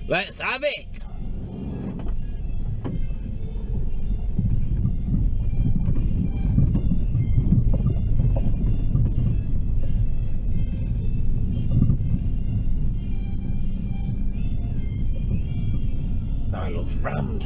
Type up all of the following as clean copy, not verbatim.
Let's have it! That looks rammed.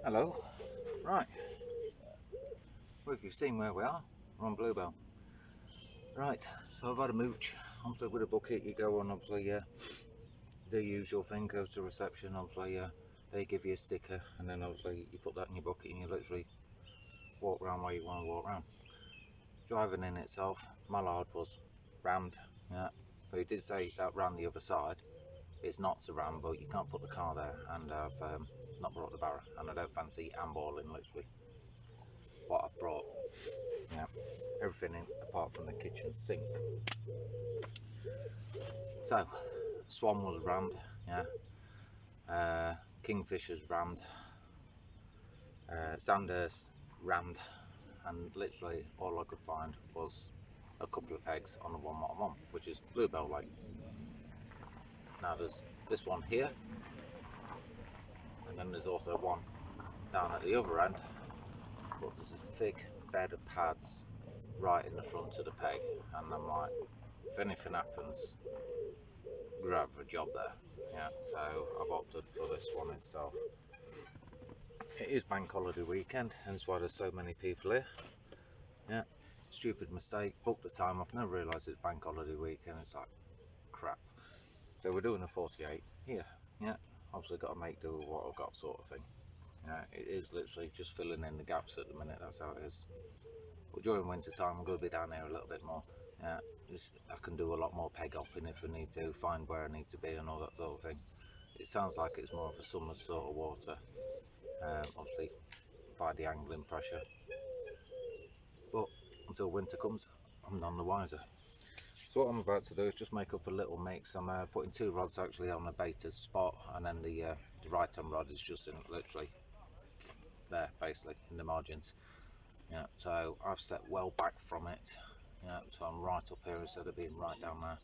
Hello, right, well, if you've seen where we are, we're on Bluebell. Right, so I've had a mooch. Obviously with a bucket you go on, obviously the usual thing, goes to reception, obviously they give you a sticker, and then obviously you put that in your bucket and you literally walk around where you want to walk around. Driving in itself, mallard was rammed, yeah, but he did say that round the other side it's not so rammed, but you can't put the car there, and I've not brought the barrow, and I don't fancy handballing literally what I've brought. Yeah, everything in apart from the kitchen sink. So Swan was rammed, yeah, Kingfisher's rammed, Sandhurst rammed, and literally all I could find was a couple of pegs on the 111, which is Bluebell length. Now there's this one here, and then there's also one down at the other end, but there's a thick bed of pads right in the front of the peg, and I'm like, if anything happens, we're out for a job there. Yeah, so I've opted for this one itself. It is bank holiday weekend, hence why there's so many people here. Yeah, stupid mistake, booked the time off, never realised it's bank holiday weekend. It's like crap. So we're doing a 48 here. Yeah, obviously got to make do with what I've got, sort of thing. Yeah, it is literally just filling in the gaps at the minute, that's how it is. But during winter time I'm going to be down here a little bit more. Yeah, I can do a lot more peg hopping if I need to, find where I need to be and all that sort of thing. It sounds like it's more of a summer sort of water, obviously by the angling pressure, but until winter comes I'm none the wiser. So what I'm about to do is just make up a little mix. I'm putting two rods actually on a baited spot, and then the right hand rod is just in literally there, basically in the margins. Yeah, so I've set well back from it. Yeah, so I'm right up here instead of being right down there.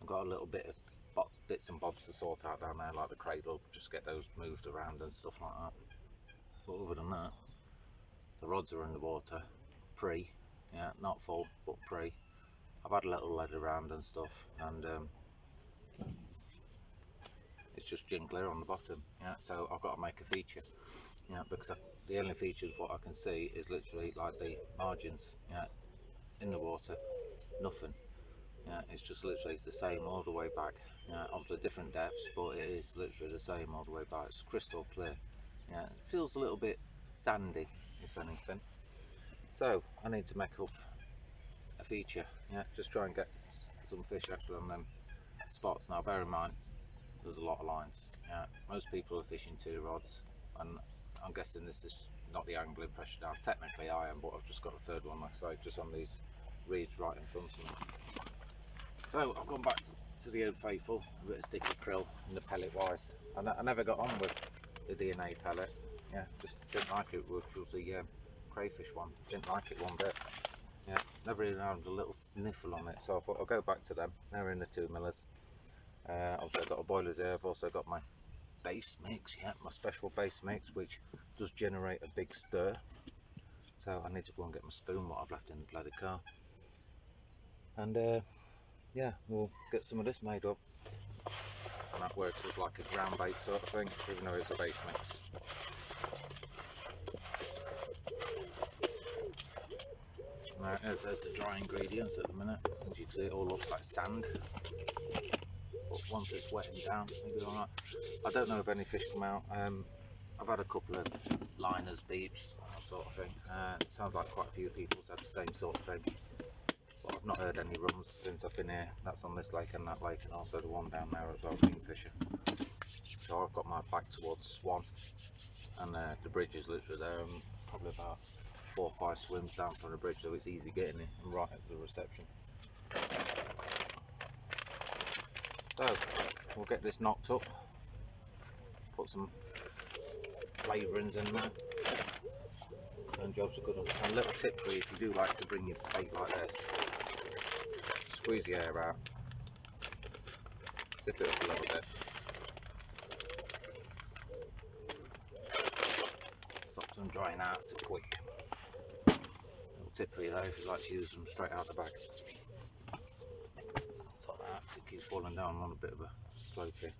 I've got a little bit of bits and bobs to sort out down there, like the cradle, just get those moved around and stuff like that. But other than that, the rods are in the water, pre, yeah, not full, but pre. I've had a little lead around and stuff, and it's just jingler on the bottom. Yeah, so I've got to make a feature. Yeah, because the only features what I can see is literally like the margins. Yeah, in the water, nothing. Yeah, it's just literally the same all the way back. Yeah, obviously different depths, but it is literally the same all the way back. It's crystal clear. Yeah, it feels a little bit sandy, if anything. So I need to make up a feature. Yeah, just try and get some fish actually on them spots. Now bear in mind there's a lot of lines. Yeah, most people are fishing 2 rods, and I'm guessing this is not the angling pressure down. Technically I am, but I've just got a third one, like I say, just on these reeds right in front of me. So I've gone back to the old faithful, a bit of sticky krill in the pellet wise, and I never got on with the DNA pellet. Yeah, just didn't like it, which was the crayfish one. Didn't like it one bit. Yeah, never even had a little sniffle on it, so I thought I'll go back to them. They're in the 2 millers. Also got a boilers there. I've also got my base mix, yeah, my special base mix, which does generate a big stir. So I need to go and get my spoon, what I've left in the bloody car, and yeah, we'll get some of this made up. And that works as like a ground bait sort of thing, even though it's a base mix. Right, there's the dry ingredients at the minute. As you can see, it all looks like sand, but once it's wetting down, it'll be alright. I don't know if any fish come out. I've had a couple of liners, beeps, that sort of thing. It sounds like quite a few people's had the same sort of thing, but I've not not heard any runs since I've been here. That's on this lake and that lake, and also the one down there as well, kingfisher. So I've got my back towards Swan, and the bridge is literally there, and probably about 4 or 5 swims down from the bridge, so it's easy getting it and right at the reception. So we'll get this knocked up, put some flavourings in there, and jobs are good. And a little tip for you, if you do like to bring your bait like this, squeeze the air out, zip it up a little bit, stops them drying out so quick. Little tip for you though, if you like to use them straight out the bag. Top that, because it keeps falling down on a bit of a slope here.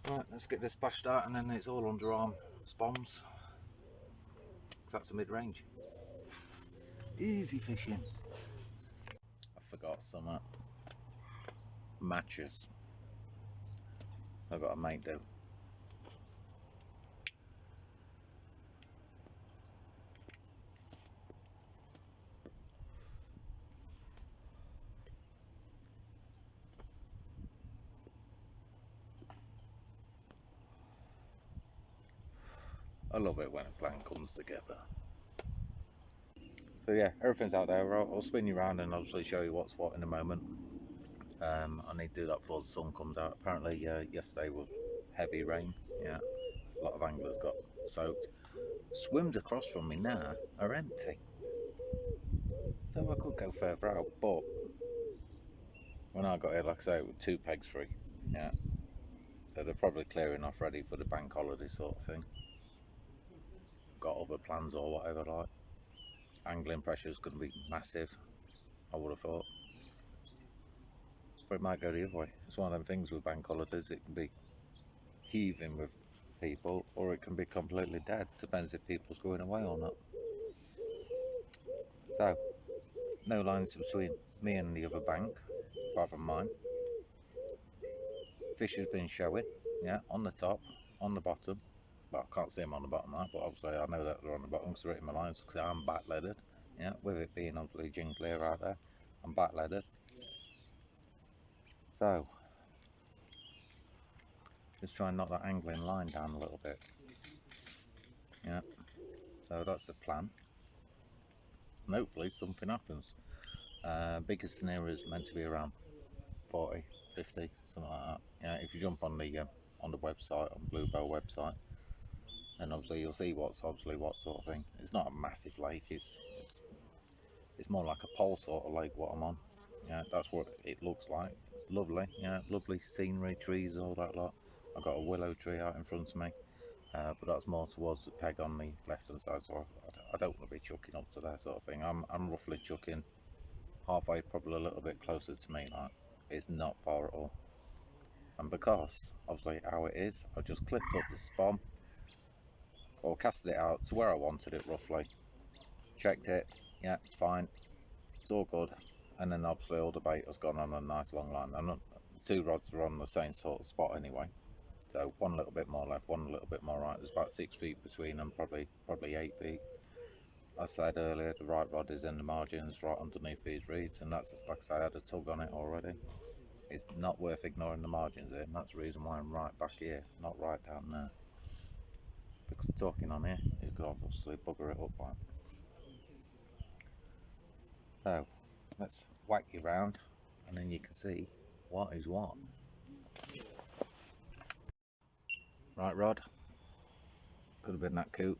Right, let's get this bashed out, and then it's all underarm spoms. That's a mid-range. Easy fishing. I forgot some matches. I've got a mate do. I love it when a plan comes together. So yeah, everything's out there. I'll spin you around and obviously show you what's what in a moment. I need to do that before the sun comes out. Apparently yesterday was heavy rain. Yeah, a lot of anglers got soaked. Swims across from me now are empty. So I could go further out, but when I got here, like I say, it was 2 pegs free. Yeah, so they're probably clearing off ready for the bank holiday sort of thing. Got other plans or whatever, like angling pressure is going to be massive, I would have thought, but it might go the other way. It's one of them things with bank holidays, it can be heaving with people or it can be completely dead, depends if people's going away or not. So no lines between me and the other bank apart from mine. Fish has been showing, yeah, on the top, on the bottom. Well, I can't see them on the bottom now, but obviously I know that they're on the bottom because they're hitting my lines, because I'm back leaded. Yeah, with it being obviously gin clear out there, I'm back leaded. So just try and knock that angling line down a little bit. Yeah, so that's the plan, and hopefully something happens. Biggest area is meant to be around 40, 50, something like that. Yeah, if you jump on the website, on Bluebell website, and obviously you'll see what's obviously what sort of thing. It's not a massive lake, it's more like a pole sort of lake what I'm on. Yeah, that's what it looks like. It's lovely, yeah, lovely scenery, trees, all that lot. I've got a willow tree out in front of me, but that's more towards the peg on the left hand side, so I don't want to be chucking up to that sort of thing. I'm roughly chucking halfway, probably a little bit closer to me, like it's not far at all. And because obviously how it is, I just clipped up the spom or casted it out to where I wanted it roughly, checked it, yeah, it's fine, it's all good, and then obviously all the bait has gone on a nice long line, and the 2 rods are on the same sort of spot anyway, so one a little bit more left, one a little bit more right. There's about 6 feet between them, probably 8 feet. I said earlier, the right rod is in the margins right underneath these reeds, and that's, like I say, I had a tug on it already. It's not worth ignoring the margins here, and that's the reason why I'm right back here, not right down there, because talking on here, you could obviously bugger it up like. So let's whack you round, and then you can see what is what. Right, Rod, could have been that coot.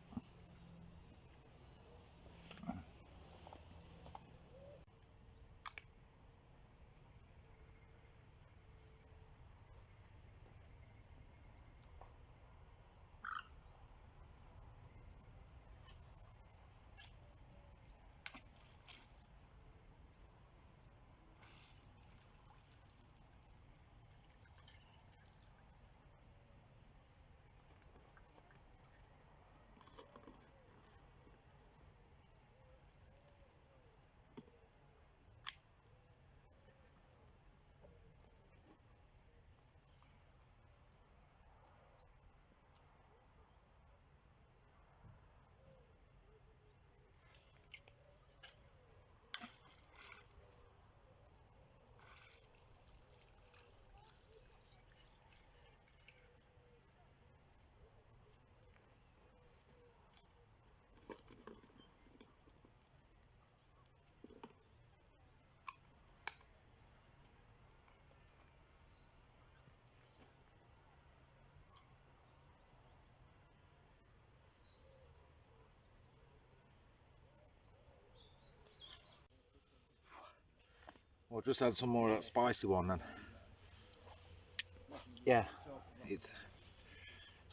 We'll just add some more of that spicy one then. Yeah, it's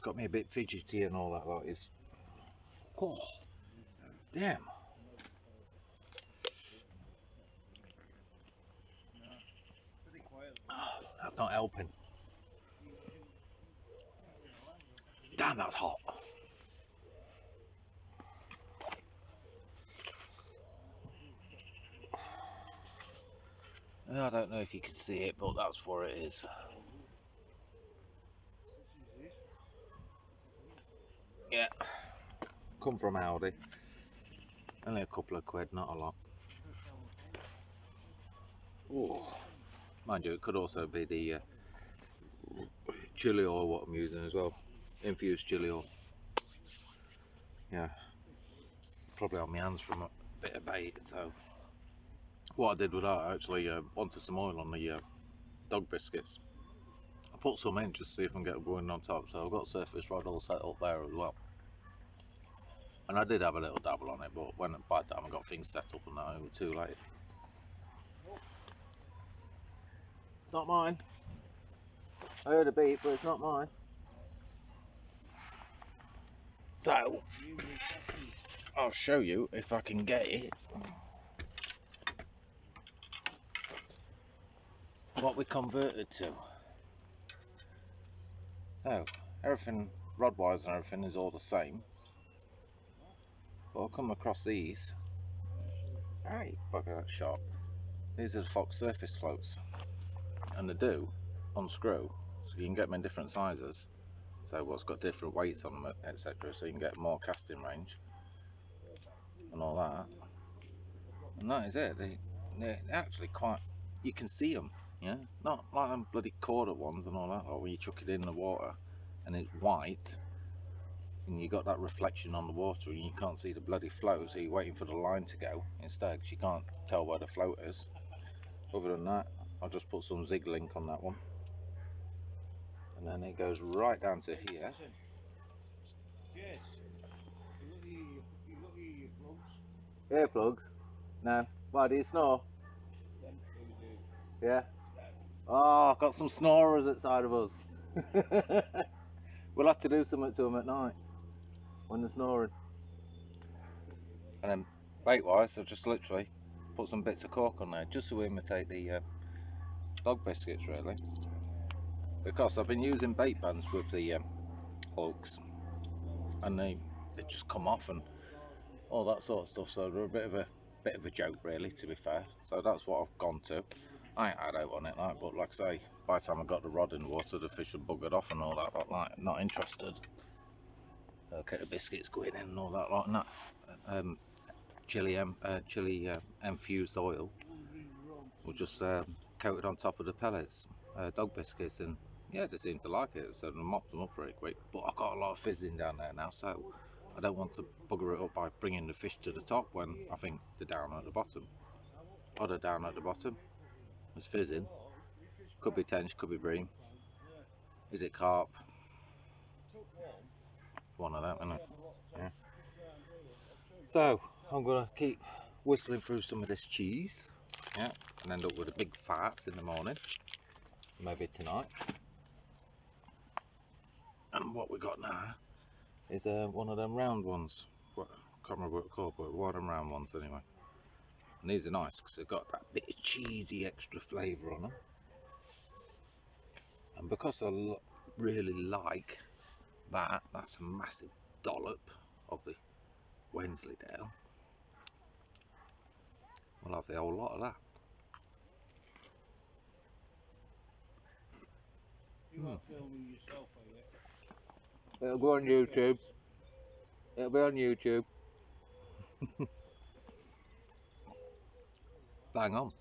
got me a bit fidgety and all that. Like it's, oh, damn. Oh, that's not helping. Damn, that's hot. I don't know if you can see it, but that's what it is. Yeah, come from Aldi. Only a couple of quid, not a lot. Ooh. Mind you, it could also be the chili oil what I'm using as well. Infused chili oil. Yeah, probably on my hands from a bit of bait. So what I did with that, I actually wanted some oil on the dog biscuits. I put some in just to see if I can get them going on top. So I've got surface rod all set up there as well. And I did have a little dabble on it, but by the time I got things set up and that, it was too late. It's not mine. I heard a beep, but it's not mine. So I'll show you if I can get it. What we converted to. So everything rod-wise and everything is all the same. But I'll come across these. Hey, bugger that shot. These are the Fox surface floats, and they do unscrew, so you can get them in different sizes. So what's got different weights on them, etc. So you can get more casting range and all that. And that is it. They're actually quite. You can see them, yeah. Not like them bloody corded ones and all that, or when you chuck it in the water and it's white, and you got that reflection on the water and you can't see the bloody float, so you're waiting for the line to go instead, because you can't tell where the float is. Other than that, I'll just put some zig link on that one, and then it goes right down to here. Earplugs? No. Why, do you snore? Yeah. Oh, I've got some snorers outside of us. We'll have to do something to them at night when they're snoring. And then bait wise, I'll just literally put some bits of cork on there just to imitate the dog biscuits, really. Because I've been using bait bands with the hooks, and they just come off and all that sort of stuff. So they're a bit of a joke, really, to be fair. So that's what I've gone to. I ain't had out on it, like, but like I say, by the time I got the rod in the water, the fish had buggered off and all that. But like, not interested. Okay, the biscuits going in and all that, like, and that chili infused oil was just coated on top of the pellets, dog biscuits, and yeah, they seem to like it, so they mopped them up pretty quick. But I've got a lot of fizzing down there now, so I don't want to bugger it up by bringing the fish to the top when I think they're down at the bottom. Oh, they're down at the bottom. It's fizzing. Could be tench, could be bream. Is it carp? One of them, isn't it? Yeah. So I'm gonna keep whistling through some of this cheese, yeah, and end up with a big fart in the morning, maybe tonight. And what we got now is one of them round ones. What, I can't remember what it's called, but one of them round ones anyway. And these are nice because they've got that bit of cheesy extra flavour on them. And because I really like that, that's a massive dollop of the Wensleydale. We'll have the whole lot of that. It'll go on YouTube. It'll be on YouTube. Bang on.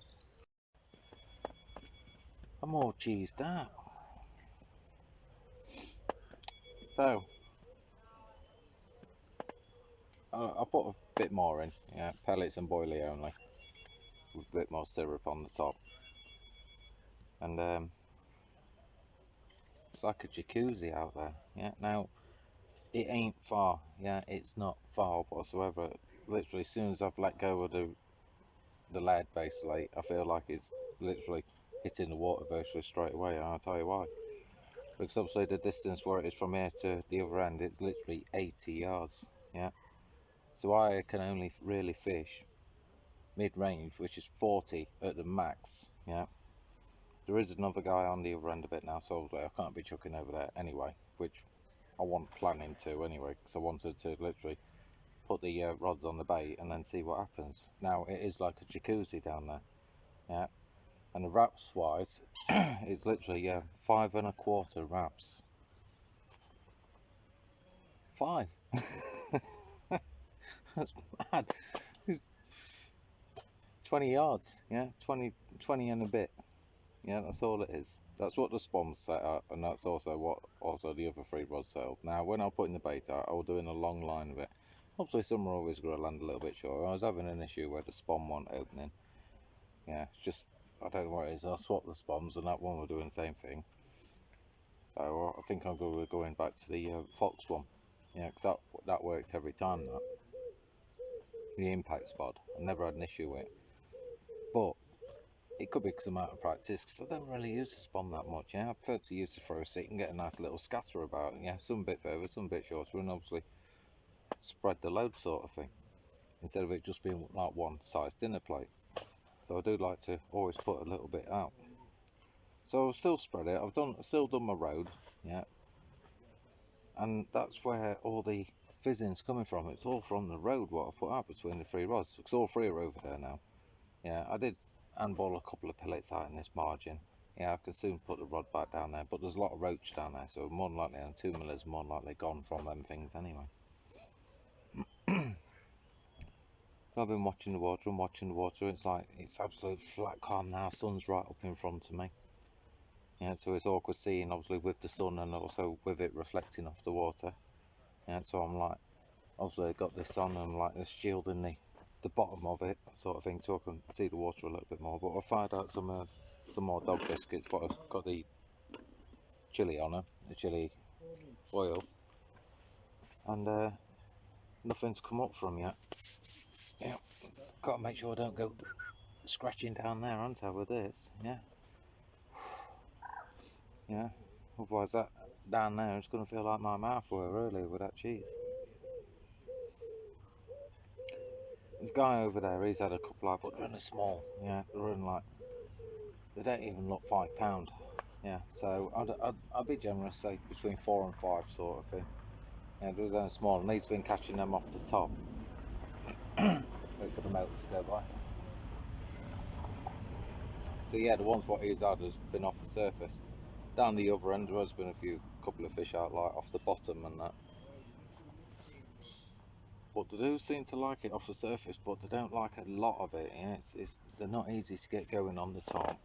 I'm all cheesed out. So, I'll put a bit more in. Yeah, pellets and boilie only, with a bit more syrup on the top. And it's like a jacuzzi out there. Yeah, now it ain't far. Yeah, it's not far whatsoever. Literally, as soon as I've let go of the the lead basically, I feel like it's literally hitting the water virtually straight away, and I'll tell you why. Because obviously the distance where it is from here to the other end, it's literally 80 yards. Yeah. So I can only really fish mid-range, which is 40 at the max. Yeah. There is another guy on the other end a bit now, so I can't be chucking over there anyway, which I want planning to anyway, because I wanted to literally put the rods on the bait and then see what happens. Now it is like a jacuzzi down there. Yeah. And the wraps wise, it's literally 5 1/4 wraps. 5. That's mad. It's 20 yards, yeah, 20 and a bit. Yeah, that's all it is. That's what the spawn's set up, and that's also what the other 3 rods set up. Now, when I'm putting the bait out, I'll do in a long line of it. Obviously, some are always going to land a little bit short. I was having an issue where the spawn wasn't opening. Yeah, it's just, I don't know what it is. I swapped the spawns, and that one were doing the same thing. So I think I'm going back to the Fox one. Yeah, because that worked every time. That the impact spot, I never had an issue with. But it could be because I'm out of practice, because I don't really use the spawn that much. Yeah, I prefer to use the throw seat and get a nice little scatter about. Yeah, some bit further, some bit shorter, and obviously spread the load sort of thing, instead of it just being like one size dinner plate. So I do like to always put a little bit out. So I've still spread it. Still done my road. Yeah, and that's where all the fizzing's coming from. It's all from the road what I put out between the 3 rods, because all 3 are over there now. Yeah, I did handball a couple of pellets out in this margin. Yeah, I can soon put the rod back down there, but there's a lot of roach down there, so more than likely, and 2 millers more than likely gone from them things anyway. So I've been watching the water and watching the water. It's like, it's absolute flat calm now. Sun's right up in front of me. Yeah, so it's awkward seeing, obviously, with the sun and also with it reflecting off the water. Yeah, so I'm like, obviously, I've got this on and I'm like, it's shielding the bottom of it, sort of thing, so I can see the water a little bit more. But I fired out some more dog biscuits, but I've got the chili on them, the chili oil, and nothing's come up from yet. Yeah, got to make sure I don't go scratching down there, aren't I, with this? Yeah, yeah. Otherwise, that down there is going to feel like my mouth were earlier with that cheese. This guy over there, he's had a couple out, but they're only small. Yeah, they're only like, they don't even look £5. Yeah, so I'd be generous, say between 4 and 5 sort of thing. Yeah, they're only small, and he's been catching them off the top. Wait for the motor to go by. So yeah, the ones what he's had has been off the surface. Down the other end, there has been couple of fish out like off the bottom and that. But they do seem to like it off the surface, but they don't like a lot of it. Yeah, they're not easy to get going on the top.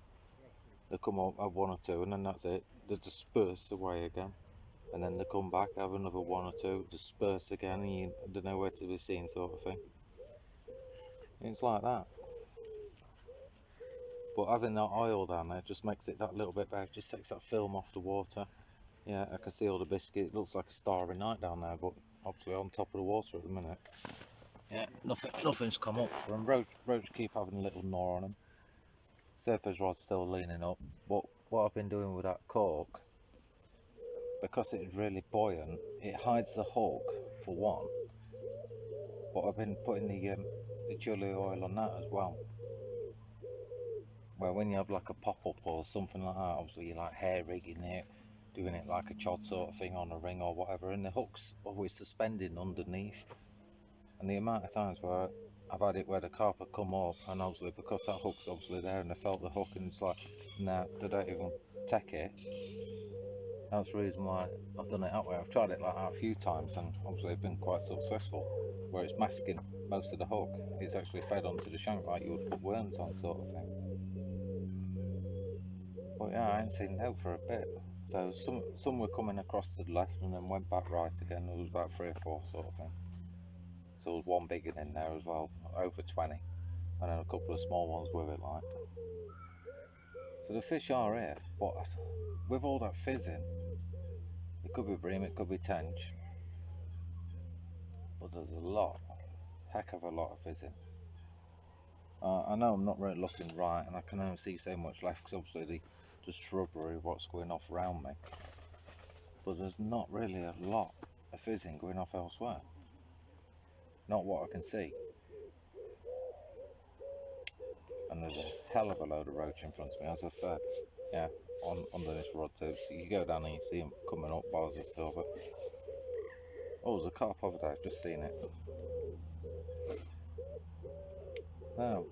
They come up, have 1 or 2, and then that's it. They disperse away again, and then they come back, have another 1 or 2, disperse again, and you don't know where to be seen, sort of thing. It's like that. But having that oil down there just makes it that little bit better. Just takes that film off the water. Yeah, I can see all the biscuit. It looks like a starry night down there, but obviously on top of the water at the minute. Yeah, nothing's come up for them. Roach keep having a little gnaw on them. Surface rod's still leaning up. But what I've been doing with that cork, because it's really buoyant, it hides the hook for one. But I've been putting the chili oil on that as well. Where when you have like a pop-up or something like that, obviously you like hair rigging it, doing it like a chod sort of thing on a ring or whatever, and the hook's always suspended underneath. And the amount of times where I've had it where the carpet come up, and obviously because that hook's obviously there, and I felt the hook, and it's like, nah, they don't even take it. That's the reason why I've done it that way. I've tried it like that a few times, and obviously I've been quite successful. Where it's masking most of the hook, it's actually fed onto the shank like you would put worms on, sort of thing. But yeah, I ain't seen no for a bit. So some were coming across to the left and then went back right again. There was about 3 or 4 sort of thing. So there was one big one in there as well, over 20, and then a couple of small ones with it like. So the fish are here, but with all that fizzing, it could be bream, it could be tench, but there's a lot, heck of a lot of fizzing. I know I'm not really looking right, and I can only see so much left because obviously the shrubbery, what's going off around me. But there's not really a lot of fizzing going off elsewhere. Not what I can see. And there's a hell of a load of roach in front of me, as I said. Yeah, under this rod tube. So you go down and you see them coming up, bars of silver. Oh, there's a carp over there. I've just seen it. Oh,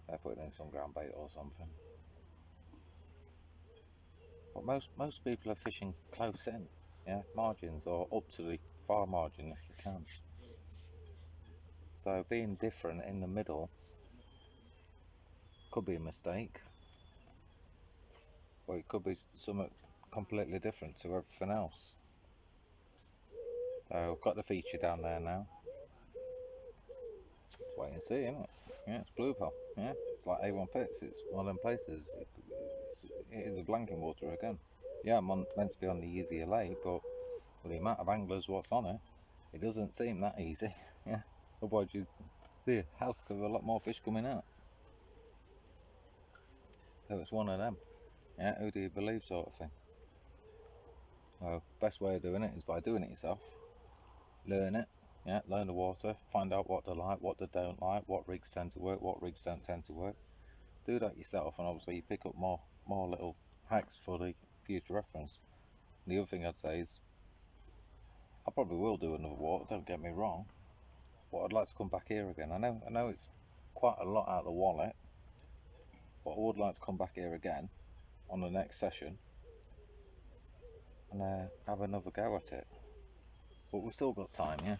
they're putting in some ground bait or something. But most people are fishing close in, yeah, margins or up to the far margin if you can. So being different in the middle could be a mistake, or it could be something completely different to everything else. So I've got the feature down there now. Let's wait and see, isn't it? Yeah, it's Bluebell. Yeah, it's like A1 Pits. It's one of them places. It is a blanking water again. Yeah, I'm meant to be on the easier lay, but with the amount of anglers what's on it doesn't seem that easy. Yeah, otherwise you'd see a hell of a lot more fish coming out. So it's one of them. Yeah, who do you believe sort of thing. So best way of doing it is by doing it yourself. Learn it. Yeah, learn the water. Find out what they like, what they don't like, what rigs tend to work, what rigs don't tend to work. Do that yourself, and obviously you pick up more little hacks for the future reference. The other thing I'd say is I probably will do another walk. Don't get me wrong, but I'd like to come back here again. I know it's quite a lot out of the wallet, but I would like to come back here again on the next session and have another go at it. But we've still got time, yeah.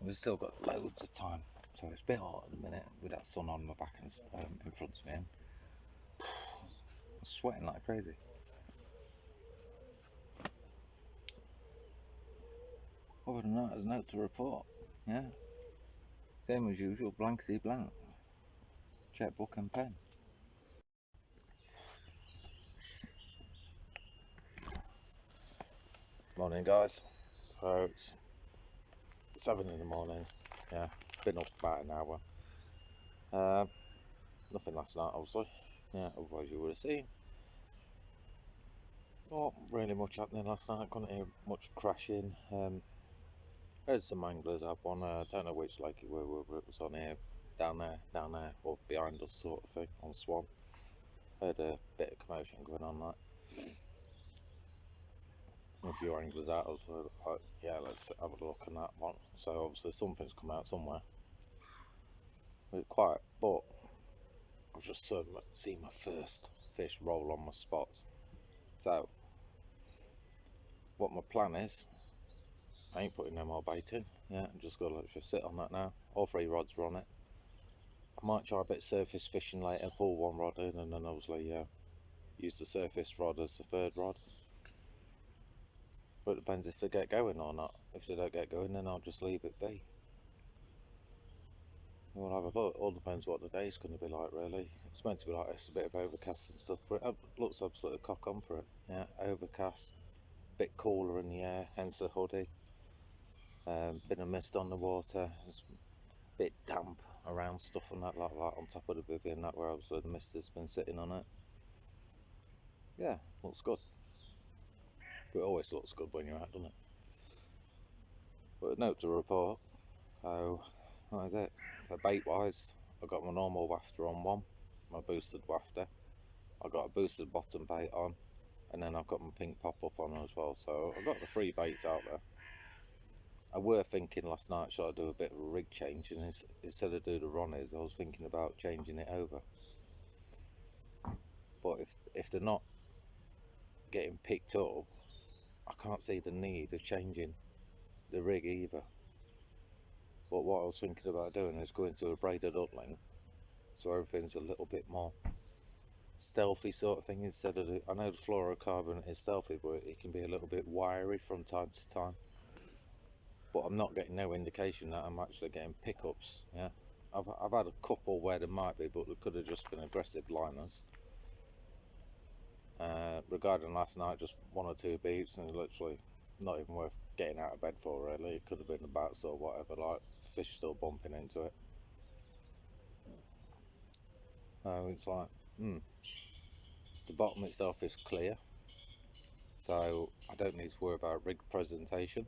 We've still got loads of time. So it's a bit hot at the minute with that sun on my back and in front of me. And I'm sweating like crazy. Other than that, there's a note to report. Yeah. Same as usual, blankety blank. Checkbook and pen. Morning, guys. So it's 7 in the morning. Yeah, been up about an hour. Nothing last night, obviously. Yeah, otherwise you would have seen. Not really much happening last night. Couldn't hear much crashing. Heard some anglers have one. Don't know which lake it were, whether it was on here, down there, or behind us, sort of thing, on Swan. Heard a bit of commotion going on. Like a few anglers out. I was like, yeah, let's have a look at that one. So obviously something's come out somewhere. It's quiet, but I've just seen my first fish roll on my spots. So what my plan is, I ain't putting no more bait in. Yeah, I'm just gonna just sit on that now. All 3 rods are on it. I might try a bit of surface fishing later, pull 1 rod in, and then obviously use the surface rod as the 3rd rod. But it depends if they get going or not. If they don't get going, then I'll just leave it be. We'll have a look. All depends what the day's going to be like, really. It's meant to be like this, a bit of overcast and stuff, but it looks absolutely cock on for it. Yeah, overcast, bit cooler in the air, hence the hoodie. Bit of mist on the water. It's a bit damp around stuff and that, like on top of the bivvy and that, where obviously the mist has been sitting on it. Yeah, looks good. But it always looks good when you're out, doesn't it? But a note to report. So that is it. So bait wise, I got my normal wafter on one, my boosted wafter. I got a boosted bottom bait on, and then I've got my pink pop up on as well. So I've got the 3 baits out there. I were thinking last night, should I do a bit of a rig change, and instead of do the Ronnies, I was thinking about changing it over. But if they're not getting picked up, I can't see the need of changing the rig either. But what I was thinking about doing is going to a braided upling, so everything's a little bit more stealthy sort of thing, instead of I know the fluorocarbon is stealthy, but it can be a little bit wiry from time to time. But I'm not getting no indication that I'm actually getting pickups. Yeah, I've had a couple where there might be, but there could have just been aggressive liners. Regarding last night, just 1 or 2 beeps, and literally not even worth getting out of bed for, really. It could have been the bats or whatever, like fish still bumping into it. It's like, the bottom itself is clear, so I don't need to worry about rig presentation.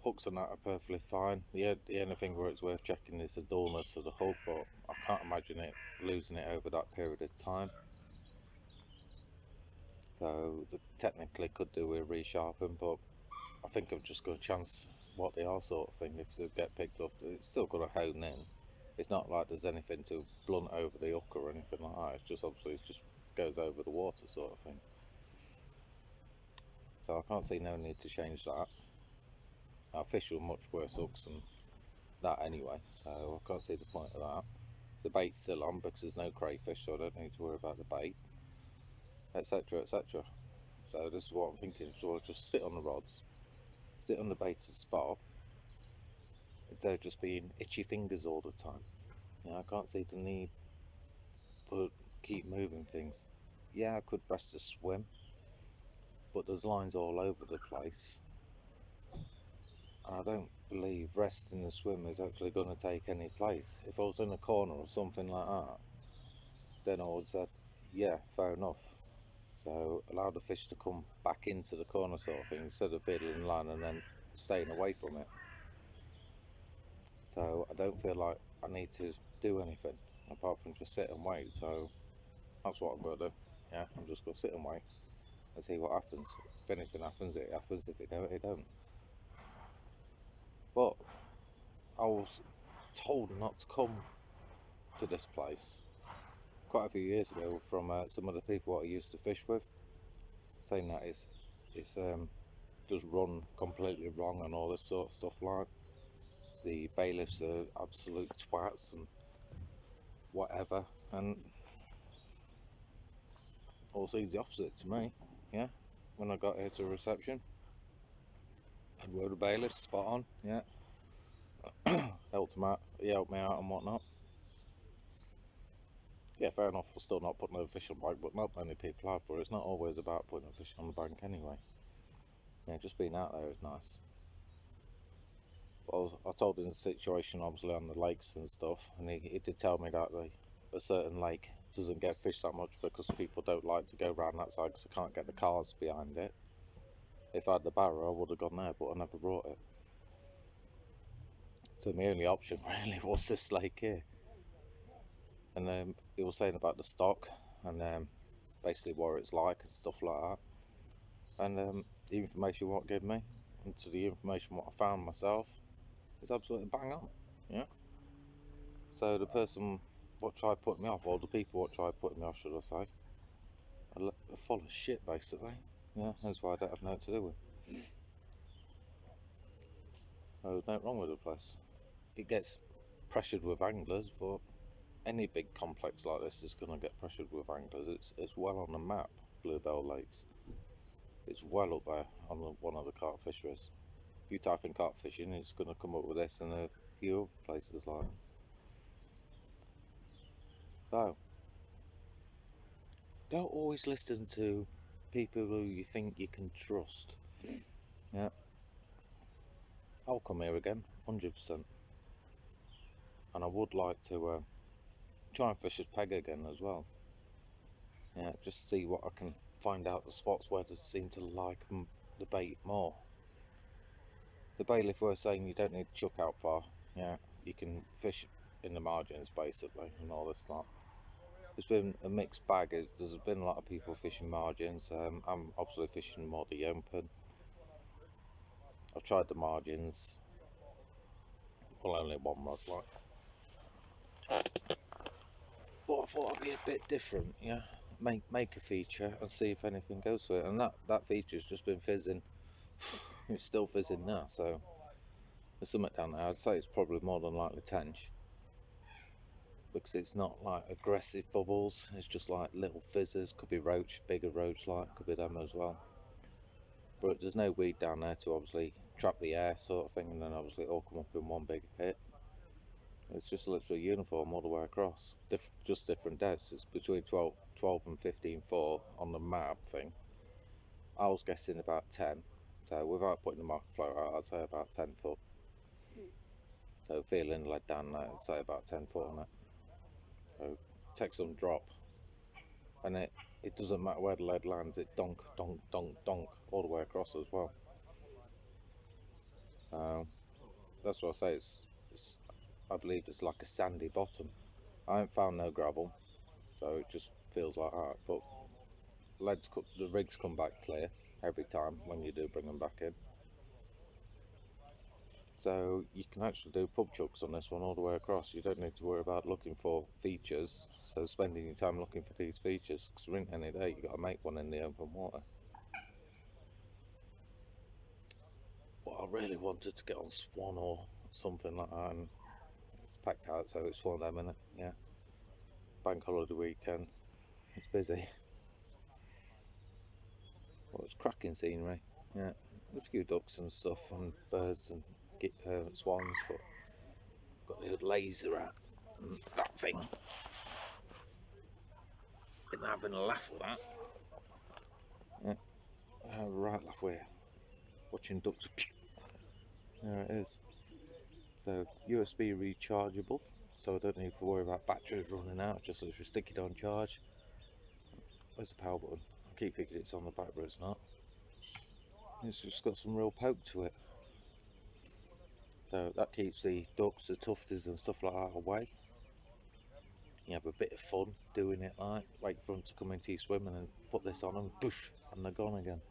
Hooks and that are perfectly fine. The only thing where it's worth checking is the dullness of the hook, but I can't imagine it losing it over that period of time. So they technically could do a resharpen, but I think I'm just going to chance what they are, sort of thing. If they get picked up, it's still going to hone in. It's not like there's anything to blunt over the hook or anything like that. It's just obviously it just goes over the water, sort of thing. So I can't see no need to change that. Our fish were much worse hooks than that anyway, so I can't see the point of that. The bait's still on because there's no crayfish, so I don't need to worry about the bait, etc, etc. So this is what I'm thinking, so I'll just sit on the rods, sit on the baited spot, instead of just being itchy fingers all the time. I can't see the need for keep moving things. Yeah, I could rest a swim, but there's lines all over the place. I don't believe resting the swim is actually going to take any place. If I was in a corner or something like that, then I would have said, yeah, fair enough. So allow the fish to come back into the corner, sort of thing, instead of fiddling line and then staying away from it. So I don't feel like I need to do anything apart from just sit and wait. So that's what I'm going to do. Yeah, I'm just going to sit and wait and see what happens. If anything happens, it happens. If it don't, it don't. But I was told not to come to this place quite a few years ago from some of the people I used to fish with, saying that it's just run completely wrong and all this sort of stuff. Like the bailiffs are absolute twats and whatever, and all seems the opposite to me. Yeah, when I got here to reception, I'd word the bailiff, spot on. Yeah, helped him out. He helped me out and whatnot. Yeah, fair enough. We're still not putting a fish on the bank, but not many people have. But it's not always about putting a fish on the bank anyway. Yeah, just being out there is nice. I told him the situation, obviously, on the lakes and stuff, and he did tell me that a certain lake doesn't get fished that much because people don't like to go around that side because they can't get the cars behind it. If I had the barrow, I would have gone there, but I never brought it. So my only option really was this lake here. And he was saying about the stock and basically what it's like and stuff like that. And the information what gave me, and to the information what I found myself, is absolutely bang on. Yeah. So the person what tried putting me off, or the people what tried putting me off, should I say, are full of shit basically. Yeah, that's why I don't have nothing to do with. There's nothing wrong with the place. It gets pressured with anglers, but any big complex like this is going to get pressured with anglers. It's well on the map, Bluebell Lakes. It's well up there on one of the carp fisheries. If you type in carp fishing, it's going to come up with this and a few other places like. So, don't always listen to people who you think you can trust. Yeah, I'll come here again, 100%. And I would like to try and fish a peg again as well. Yeah, just see what I can find out the spots where they seem to like the bait more. The bailiff were saying you don't need to chuck out far. Yeah, you can fish in the margins basically and all this lot. It's been a mixed bag. There's been a lot of people fishing margins. I'm obviously fishing more the open. I've tried the margins. Well, only one rod, like. But I thought I'd be a bit different, yeah. Make a feature and see if anything goes for it. And that feature's just been fizzing. It's still fizzing now, so there's something down there. I'd say it's probably more than likely tench, because it's not like aggressive bubbles. It's just like little fizzes. Could be roach, bigger roach, like could be them as well. But there's no weed down there to obviously trap the air, sort of thing, and then obviously it all come up in one big hit. It's just literally uniform all the way across. Just different depths. It's between 12 and 15 4 on the map thing. I was guessing about 10. So without putting the marker float out, I'd say about 10 foot. So feeling lead down there, I'd say about 10 foot on it. So take some drop, and it doesn't matter where the lead lands, it donk, donk, donk, donk all the way across as well. That's what I say, it's I believe it's like a sandy bottom. I haven't found no gravel, so it just feels like that. But the rigs come back clear every time when you do bring them back in. So you can actually do pub chucks on this one all the way across. You don't need to worry about looking for features, so spending your time looking for these features, because there ain't any day you've got to make one in the open water. But I really wanted to get on Swan or something like that, and it's packed out, so it's one of them, innit? Yeah. Bank holiday weekend, it's busy. Well, it's cracking scenery, yeah. A few ducks and stuff, and birds and swans, but got the old laser out, and that thing. Been having a laugh at that. Yeah, right laugh with watching ducks. There it is. So USB rechargeable, so I don't need to worry about batteries running out. Just literally stick it on charge. Where's the power button? I keep thinking it's on the back, but it's not. It's just got some real poke to it. So that keeps the ducks, the tufties and stuff like that away. You have a bit of fun doing it, like wait for them to come into your swim and then put this on them, poof, and they're gone again.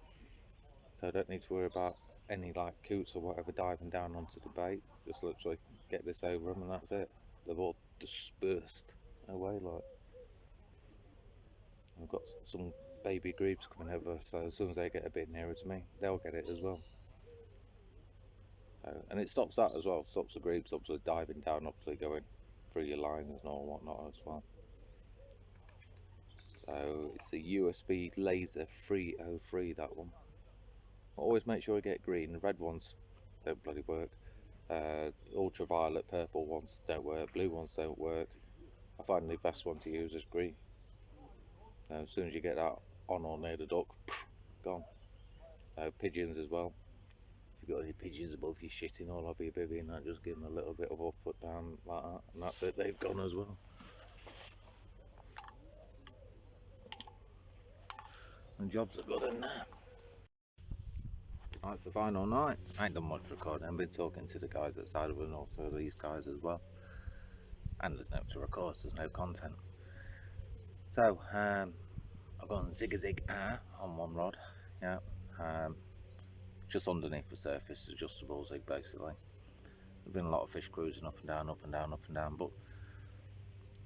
So I don't need to worry about any like coots or whatever diving down onto the bait. Just literally get this over them and that's it. They've all dispersed away like. I've got some baby grebes coming over, so as soon as they get a bit nearer to me, they'll get it as well. And it stops that as well, stops the grebes obviously diving down, obviously going through your lines and all whatnot as well. So it's a USB laser 303, that one. Always make sure you get green. The red ones don't bloody work. Ultraviolet purple ones don't work, blue ones don't work. I find the best one to use is green. As soon as you get that on or near the duck, gone. Pigeons as well. If you've got any pigeons above you shitting all over your bivvy and that, just give them a little bit of up, put down like that, and that's it, they've gone as well. And jobs are good in there. That's the final night. I ain't done much recording. I've been talking to the guys outside of it and also these guys as well. And there's no to record, so there's no content. So, I've gone zig on one rod, yeah. Just underneath the surface, adjustable zig basically. There's been a lot of fish cruising up and down, up and down, up and down, but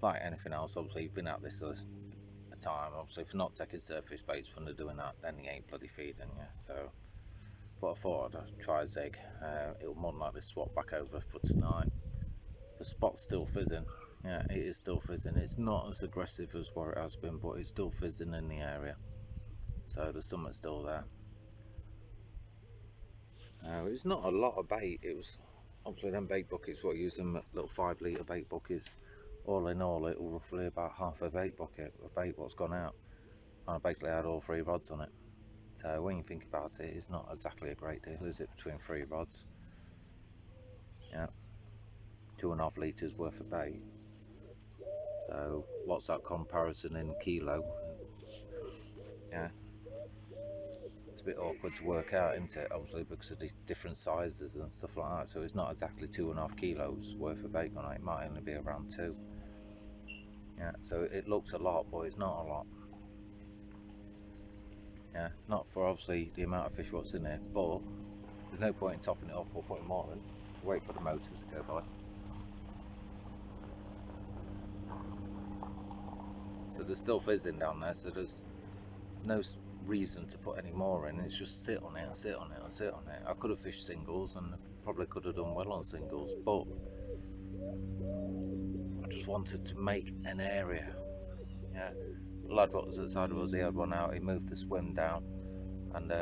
like anything else, obviously you've been at this a time. Obviously, if you're not taking surface baits when they're doing that, then you ain't bloody feeding, yeah. So, but I thought I'd try a zig. It'll more than likely swap back over for tonight. The spot's still fizzing, yeah, it is still fizzing. It's not as aggressive as what it has been, but it's still fizzing in the area. So there's something still there. It's not a lot of bait. It was obviously them bait buckets, what I use them little 5 litre bait buckets. All in all, it was roughly about half a bait bucket of bait what's gone out. And I basically had all 3 rods on it. So when you think about it, it's not exactly a great deal, is it, between 3 rods? Yeah, 2.5 litres worth of bait. So what's that comparison in kilo? Yeah, it's a bit awkward to work out, isn't it? Obviously because of the different sizes and stuff like that. So it's not exactly 2.5 kilos worth of bait on it. It might only be around 2. Yeah, so it looks a lot, but it's not a lot. Yeah, not for obviously the amount of fish what's in there, but there's no point in topping it up or putting more in. Wait for the motors to go by. So there's still fizzing down there, so there's no reason to put any more in. It's just sit on it and sit on it and sit on it. I could have fished singles and probably could have done well on singles, but I just wanted to make an area. Yeah, the lad what was outside of us, he had one out, he moved the swim down and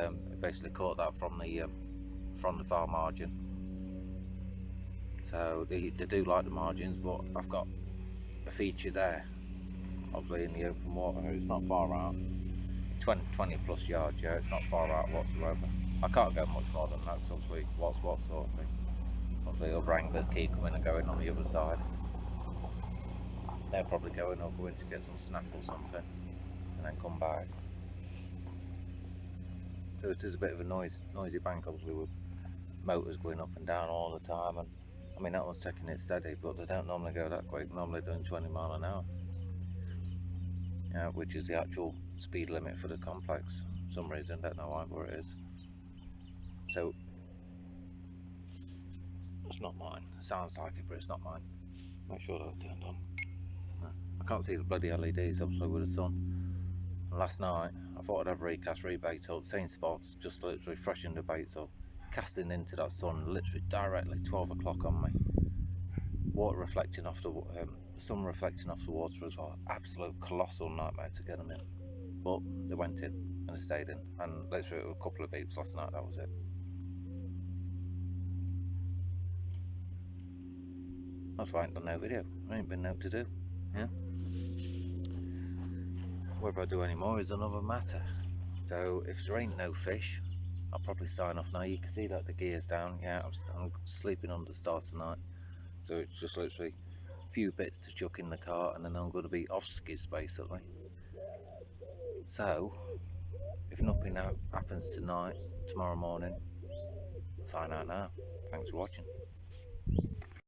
basically caught that from the far margin. So they do like the margins, but I've got a feature there, obviously in the open water. It's not far out, 20 plus yards, yeah, it's not far out whatsoever. I can't go much more than that, because obviously, what's what sort of thing. Obviously, other anglers keep coming and going on the other side. They're probably going or going to get some snack or something, and then come back. So it is a bit of a noisy bank, obviously, with motors going up and down all the time. And I mean, that one's taking it steady, but they don't normally go that quick, normally doing 20 mile an hour. Yeah, which is the actual speed limit for the complex. For some reason, don't know why, but it is. So it's not mine. It sounds like it, but it's not mine. Make sure that's turned on. I can't see the bloody LEDs, obviously, with the sun. And last night, I thought I'd have recast, rebait up, same spots, just literally freshening the baits up, casting into that sun, literally directly 12 o'clock on me. Water reflecting off the sun reflecting off the water as well. Absolute colossal nightmare to get them in, but they went in and they stayed in. And literally a couple of beeps last night. That was it. That's why I ain't done no video. I ain't been out to do. Yeah. Whether I do any more is another matter. So if there ain't no fish, I'll probably sign off now. You can see that the gear's down. Yeah, I'm sleeping on the stars tonight. So it's just literally a few bits to chuck in the cart, and then I'm going to be off skis basically. So if nothing happens tonight, tomorrow morning, sign out now. Thanks for watching.